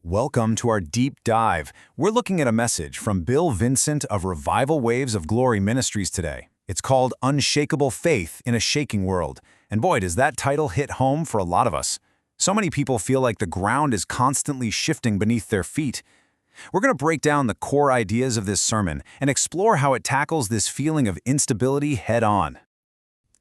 Welcome to our deep dive. We're looking at a message from Vincent of Revival Waves of Glory Ministries today. It's called Unshakable Faith in a Shaking World. And boy, does that title hit home for a lot of us. So many people feel like the ground is constantly shifting beneath their feet. We're going to break down the core ideas of this sermon and explore how it tackles this feeling of instability head-on.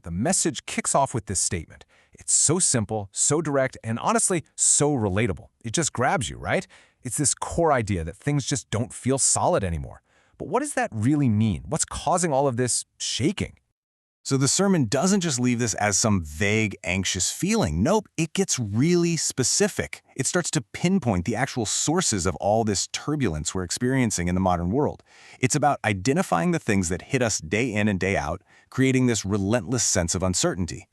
The message kicks off with this statement. It's so simple, so direct, and honestly, so relatable. It just grabs you, right? It's this core idea that things just don't feel solid anymore. But what does that really mean? What's causing all of this shaking? So the sermon doesn't just leave this as some vague, anxious feeling. Nope, it gets really specific. It starts to pinpoint the actual sources of all this turbulence we're experiencing in the modern world. It's about identifying the things that hit us day in and day out, creating this relentless sense of uncertainty.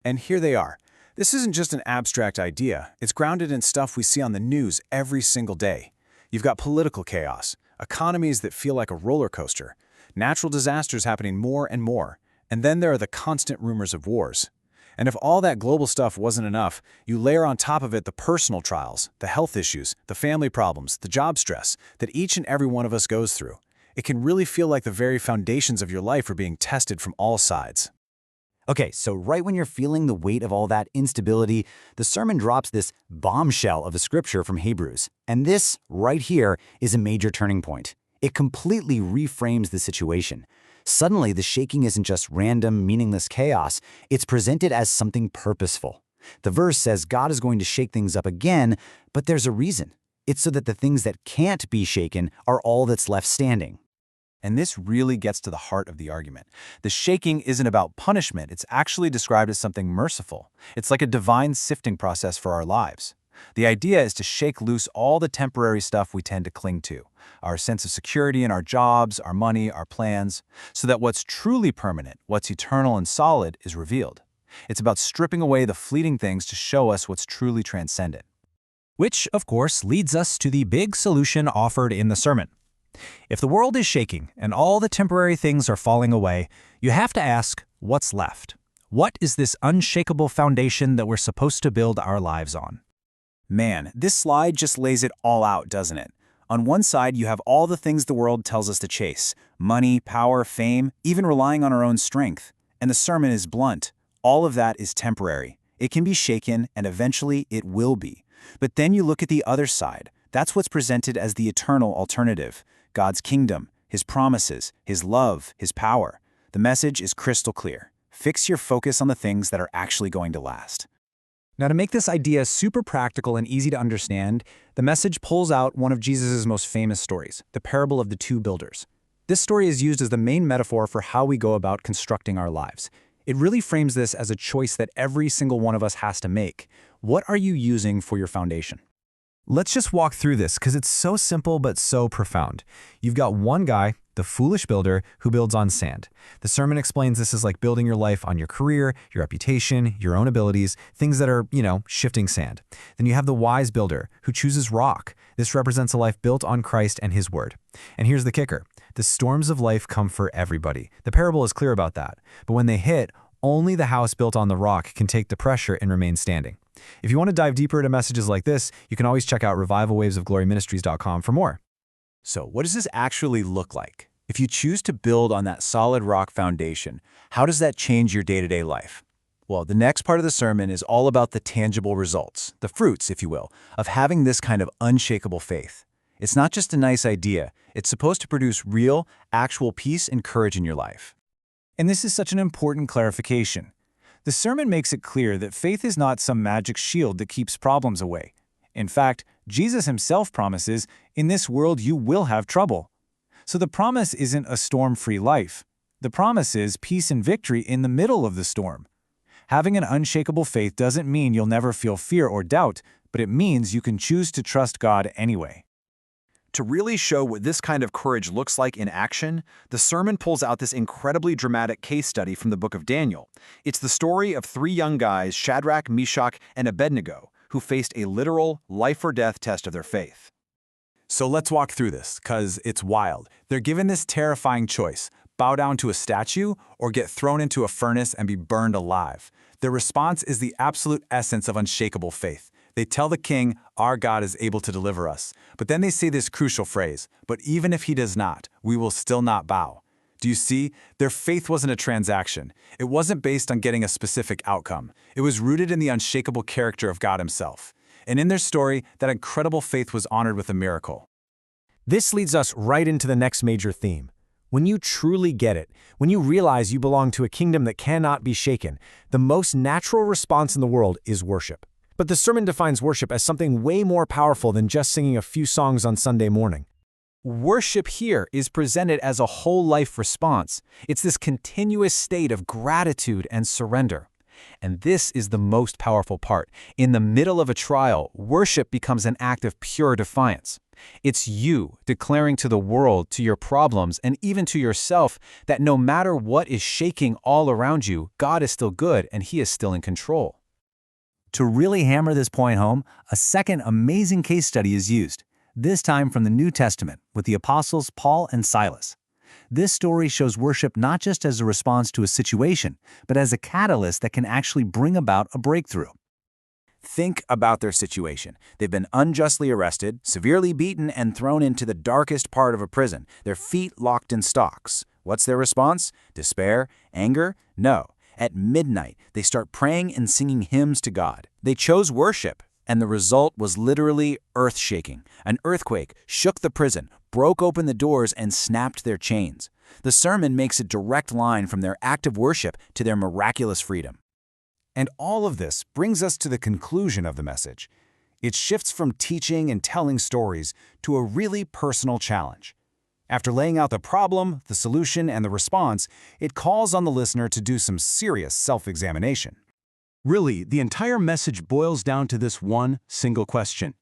And here they are. This isn't just an abstract idea. It's grounded in stuff we see on the news every single day. You've got political chaos, economies that feel like a roller coaster, natural disasters happening more and more, and then there are the constant rumors of wars. And if all that global stuff wasn't enough, you layer on top of it the personal trials, the health issues, the family problems, the job stress that each and every one of us goes through. It can really feel like the very foundations of your life are being tested from all sides. Okay, so right when you're feeling the weight of all that instability, the sermon drops this bombshell of a scripture from Hebrews. And this, right here, is a major turning point. It completely reframes the situation. Suddenly, the shaking isn't just random, meaningless chaos. It's presented as something purposeful. The verse says God is going to shake things up again, but there's a reason. It's so that the things that can't be shaken are all that's left standing. And this really gets to the heart of the argument. The shaking isn't about punishment. It's actually described as something merciful. It's like a divine sifting process for our lives. The idea is to shake loose all the temporary stuff we tend to cling to, our sense of security in our jobs, our money, our plans, so that what's truly permanent, what's eternal and solid, is revealed. It's about stripping away the fleeting things to show us what's truly transcendent. Which, of course, leads us to the big solution offered in the sermon. If the world is shaking and all the temporary things are falling away, you have to ask, what's left? What is this unshakable foundation that we're supposed to build our lives on? Man, this slide just lays it all out, doesn't it? On one side, you have all the things the world tells us to chase: money, power, fame, even relying on our own strength. And the sermon is blunt. All of that is temporary. It can be shaken, and eventually it will be. But then you look at the other side. That's what's presented as the eternal alternative: God's kingdom, His promises, His love, His power. The message is crystal clear. Fix your focus on the things that are actually going to last. Now, to make this idea super practical and easy to understand, the message pulls out one of Jesus' most famous stories, the parable of the two builders. This story is used as the main metaphor for how we go about constructing our lives. It really frames this as a choice that every single one of us has to make. What are you using for your foundation? Let's just walk through this because it's so simple but so profound. You've got one guy, the foolish builder, who builds on sand. The sermon explains this is like building your life on your career, your reputation, your own abilities, things that are, shifting sand. Then you have the wise builder who chooses rock. This represents a life built on Christ and His word. And here's the kicker. The storms of life come for everybody. The parable is clear about that. But when they hit, only the house built on the rock can take the pressure and remain standing. If you want to dive deeper into messages like this, you can always check out revivalwavesofgloryministries.com for more. So what does this actually look like? If you choose to build on that solid rock foundation, how does that change your day-to-day life? Well, the next part of the sermon is all about the tangible results, the fruits, if you will, of having this kind of unshakable faith. It's not just a nice idea. It's supposed to produce real, actual peace and courage in your life. And this is such an important clarification. The sermon makes it clear that faith is not some magic shield that keeps problems away. In fact, Jesus Himself promises, in this world you will have trouble. So the promise isn't a storm-free life. The promise is peace and victory in the middle of the storm. Having an unshakable faith doesn't mean you'll never feel fear or doubt, but it means you can choose to trust God anyway. To really show what this kind of courage looks like in action, the sermon pulls out this incredibly dramatic case study from the book of Daniel. It's the story of three young guys, Shadrach, Meshach, and Abednego, who faced a literal life-or-death test of their faith. So let's walk through this, because it's wild. They're given this terrifying choice: bow down to a statue or get thrown into a furnace and be burned alive. Their response is the absolute essence of unshakable faith. They tell the king, "Our God is able to deliver us." But then they say this crucial phrase, "But even if he does not, we will still not bow." Do you see? Their faith wasn't a transaction. It wasn't based on getting a specific outcome. It was rooted in the unshakable character of God himself. And in their story, that incredible faith was honored with a miracle. This leads us right into the next major theme. When you truly get it, when you realize you belong to a kingdom that cannot be shaken, the most natural response in the world is worship. But the sermon defines worship as something way more powerful than just singing a few songs on Sunday morning. Worship here is presented as a whole life response. It's this continuous state of gratitude and surrender. And this is the most powerful part. In the middle of a trial, worship becomes an act of pure defiance. It's you declaring to the world, to your problems, and even to yourself that no matter what is shaking all around you, God is still good and He is still in control. To really hammer this point home, a second amazing case study is used, this time from the New Testament with the apostles Paul and Silas. This story shows worship not just as a response to a situation, but as a catalyst that can actually bring about a breakthrough. Think about their situation. They've been unjustly arrested, severely beaten, and thrown into the darkest part of a prison, their feet locked in stocks. What's their response? Despair? Anger? No. At midnight, they start praying and singing hymns to God. They chose worship, and the result was literally earth-shaking. An earthquake shook the prison, broke open the doors, and snapped their chains. The sermon makes a direct line from their act of worship to their miraculous freedom. And all of this brings us to the conclusion of the message. It shifts from teaching and telling stories to a really personal challenge. After laying out the problem, the solution, and the response, it calls on the listener to do some serious self-examination. Really, the entire message boils down to this one single question.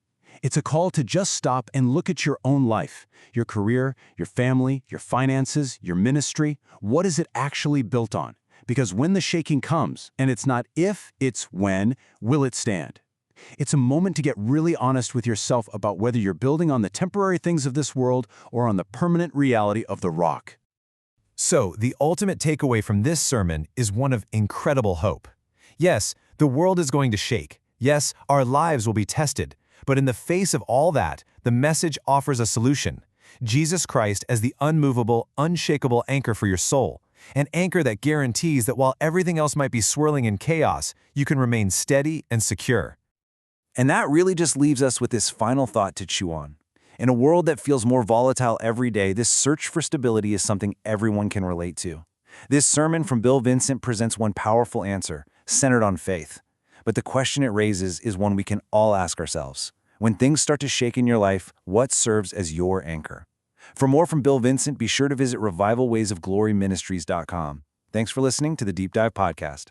It's a call to just stop and look at your own life, your career, your family, your finances, your ministry. What is it actually built on? Because when the shaking comes, and it's not if, it's when, will it stand? It's a moment to get really honest with yourself about whether you're building on the temporary things of this world or on the permanent reality of the rock. So, the ultimate takeaway from this sermon is one of incredible hope. Yes, the world is going to shake. Yes, our lives will be tested. But in the face of all that, the message offers a solution. Jesus Christ as the unmovable, unshakable anchor for your soul. An anchor that guarantees that while everything else might be swirling in chaos, you can remain steady and secure. And that really just leaves us with this final thought to chew on. In a world that feels more volatile every day, this search for stability is something everyone can relate to. This sermon from Bill Vincent presents one powerful answer, centered on faith. But the question it raises is one we can all ask ourselves. When things start to shake in your life, what serves as your anchor? For more from Bill Vincent, be sure to visit revivalwaysofgloryministries.com. Thanks for listening to the Deep Dive Podcast.